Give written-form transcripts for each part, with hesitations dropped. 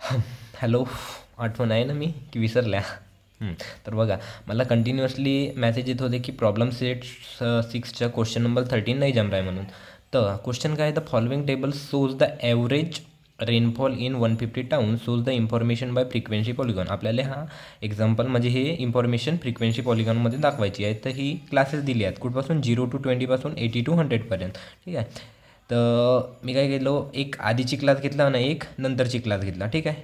Hello, आठवण आहे ना मी की विसरल्या? तर बघा, मला कंटिन्युअसली मेसेज येत होते की प्रॉब्लेम सेट 6च्या क्वेश्चन नंबर 13 नाही जम रहा आहे म्हणून. तर क्वेश्चन काय आहे, the following table shows the average rainfall in 150 town shows the information bye frequency polygon. आपल्याला हा एक्झाम्पल म्हणजे हे इन्फॉर्मेशन फ्रिक्वेन्सी पॉलिगॉनमध्ये दाखवायची आहे. तर ही क्लासेस दिली आहेत कुठपासून 0 to 20 पासून 80 to 100पर्यंत. ठीक आहे. तर मी काय केलो, एक आधीची क्लास घेतला आणि एक नंतरची क्लास घेतला. ठीक आहे.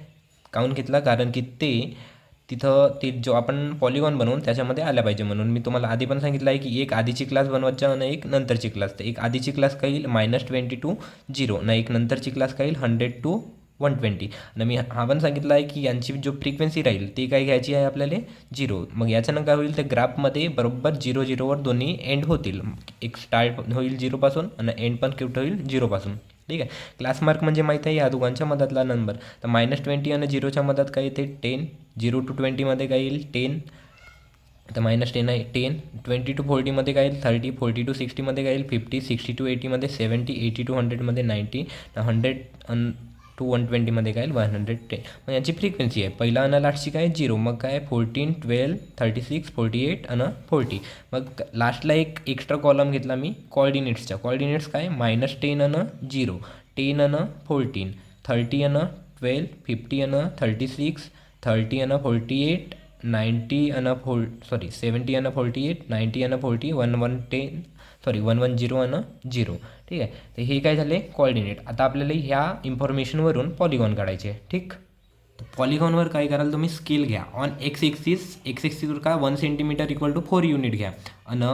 काऊन घेतला, कारण की ते तिथं ते जो आपण पॉलिगॉन बनवून त्याच्यामध्ये आल्या पाहिजे म्हणून. मी तुम्हाला आधी पण सांगितलं आहे की एक आधीची क्लास बनवायचा आणि एक नंतरची क्लास. तर एक आधीची क्लास काय येईल -20 to 0 ना, एक नंतरची क्लास काय येईल 100 to 120. आणि मी हा पण सांगितलं आहे की यांची जो फ्रिक्वेन्सी राहील ती काय घ्यायची आहे आपल्याला 0. मग याच्यानं काय होईल, त्या ग्राफमध्ये बरोबर 0 0वर दोन्ही एंड होतील. एक स्टार्ट होईल 0पासून आणि एंड पण कुठं होईल 0पासून. ठीक आहे. क्लास मार्क म्हणजे माहीत आहे या दोघांच्या मधातला नंबर. तर -20 आणि 0च्या मधात काय येते 10. 0 to 20मध्ये काय येईल 10. तर -10 आहे 10. 20 to 40मध्ये काय येईल 30. 40 to 60मध्ये काय येईल 50. 60 to 80मध्ये 70. 80 to 100मध्ये 90. 100 to 120मध्ये काय येईल 110. मग यांची फ्रिक्वेन्सी आहे. पहिला आणि लास्टची काय 0. मग काय 14, 12, 36, 48 आणि 40. मग लास्टला एक एक्स्ट्रा कॉलम घेतला मी कॉर्डिनेट्सचा. कॉर्डिनेट्स काय -10 आणि 0, 10 आणि 14, 30 आणि 12, 50 आणि 36, 30 आणि 48, 90 आणि 70 आणि 48, 90 आणि 40, 110 आणि 0. ठीक आहे. तर हे काय झाले कॉर्डिनेट. आता आपल्याला ह्या इन्फॉर्मेशनवरून पॉलिगॉन काढायचे आहे. ठीक. तर पॉलिगॉनवर काय कराल तुम्ही, स्केल घ्या. ऑन एक्स एक्सिसवर काय 1 सेंटीमीटर इक्वल टू 4 युनिट घ्या. आणि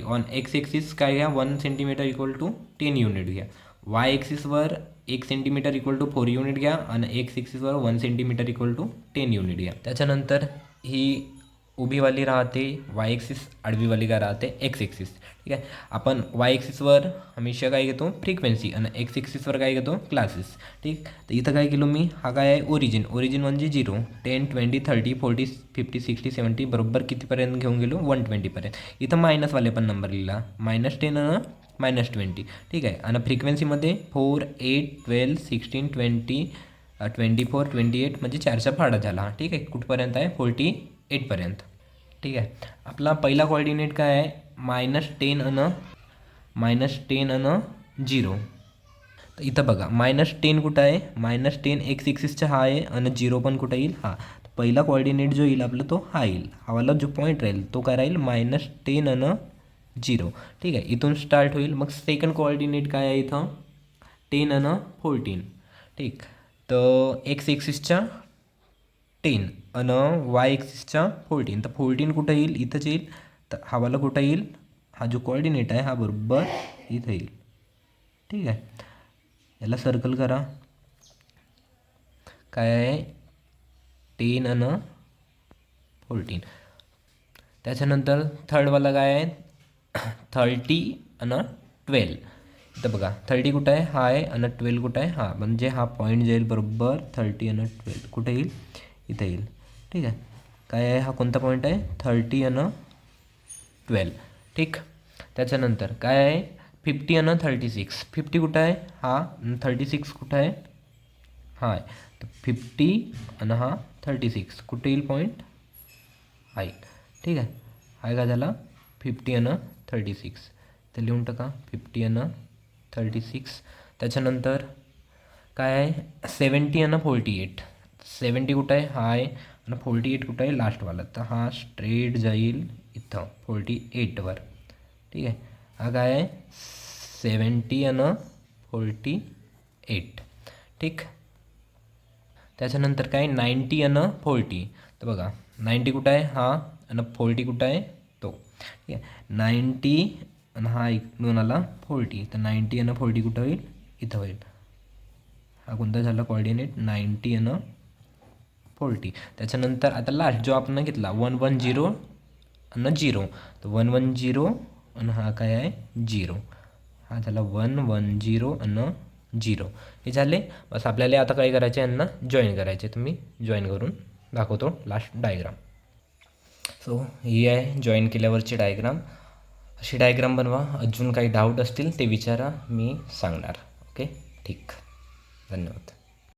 ऑन एक्स एक्सिस काय घ्या 1 सेंटीमीटर इक्वल टू 10 युनिट घ्या. वाय एक्सिसवर 1 सेंटीमीटर इक्वल टू 4 युनिट घ्या आणि एक्स एक्सिसवर 1 सेंटीमीटर इक्वल टू 10 युनिट घ्या. त्याच्यानंतर ही उभीवाली राहते वाय एक्सिस, आडवीवाली काय राहते एक्स एक्सिस. ठीक आहे. आपण वाय एक्सिसवर हमेशा काय घेतो फ्रिक्वेन्सी आणि एक्स एक्सिसवर काय घेतो क्लासेस. ठीक. तर इथं काय केलो मी, हा काय आहे ओरिजिन म्हणजे 0, 10, 20, 30, 40, 50, 60, 70 बरोबर कितीपर्यंत घेऊन गेलो 120पर्यंत. इथं मायनसवाले पण नंबर लिहिला -10 आणि -20. ठीक आहे. आणि फ्रिक्वेन्सीमध्ये 4, 8, 12, 16, 20, 24, 28 म्हणजे 4चा फाडा झाला. ठीक आहे. कुठपर्यंत आहे 48पर्यंत. ठीक आहे. आपला पहिला कॉर्डिनेट काय आहे -10 आणि 0. तर इथं बघा -10 कुठं आहे, -10 एक्स एक्सिसचा हा आहे आणि 0 पण कुठं येईल हा. पहिला कॉर्डिनेट जो येईल आपला तो हा येईल. हावाला जो पॉईंट राहील तो काय राहील -10 आणि 0. ठीक आहे. इथून स्टार्ट होईल. मग सेकंड कोऑर्डिनेट काय आहे इथं 10 आणि 14. ठीक. तर एक्स एक्सिसच्या 10 आणि वाय एक्सिसच्या 14. तर 14 कुठं येईल इथंच येईल. तर हावाला कुठं येईल, हा जो कोऑर्डिनेट आहे हा बरोबर इथं येईल. ठीक आहे. याला सर्कल करा. काय आहे 10 आणि 14. त्याच्यानंतर थर्डवाला काय आहे 30 आणि 12. इथं बघा 30 कुठं आहे हा आहे आणि 12 कुठं आहे हा. म्हणजे हा पॉईंट जाईल बरोबर 30 आणि 12 कुठे येईल इथं येईल. ठीक आहे. काय आहे हा कोणता पॉईंट आहे 30 आणि 12. ठीक. त्याच्यानंतर काय आहे 50 आणि 36. 50 कुठं आहे हा, 36 कुठं आहे हा आहे. तर 50 आणि हा 36 कुठे येईल पॉईंट हा येईल. ठीक आहे. हा काय झाला 50 आणि 36. तर लिहून टाका 50 आणि 36. त्याच्यानंतर काय आहे 70 आणि 48. 70 कुठं आहे हा आहे आणि 48 कुठं आहे लास्टवाला. तर हा स्ट्रेट जाईल इथं 48वर. ठीक आहे. हा काय आहे 70 आणि 48. ठीक. त्याच्यानंतर काय 90 आणि 40. तर बघा 90 कुठं आहे हा आणि 40 कुठं आहे तो. ठीक आहे. 90 आणि हा इकडून आला 40. तर 90 आणि 40 कुठं होईल इथं होईल. हा कोणता झाला कोऑर्डिनेट 90 आणि 40. त्याच्यानंतर आता लास्ट जो आपण घेतला 110 आणि 0. तर 110 आणि हा काय आहे 0. हा झाला 110 आणि 0. हे झाले. बस आपल्याला आता काय करायचे यांना जॉईन करायचे. तुम्ही जॉईन करून दाखवतो लास्ट डायग्राम. सो ही आहे जॉईन केल्यावरची डायग्राम. अशी डायग्राम बनवा. अजून काही डाऊट असतील ते विचारा, मी सांगणार. ओके. ठीक. धन्यवाद.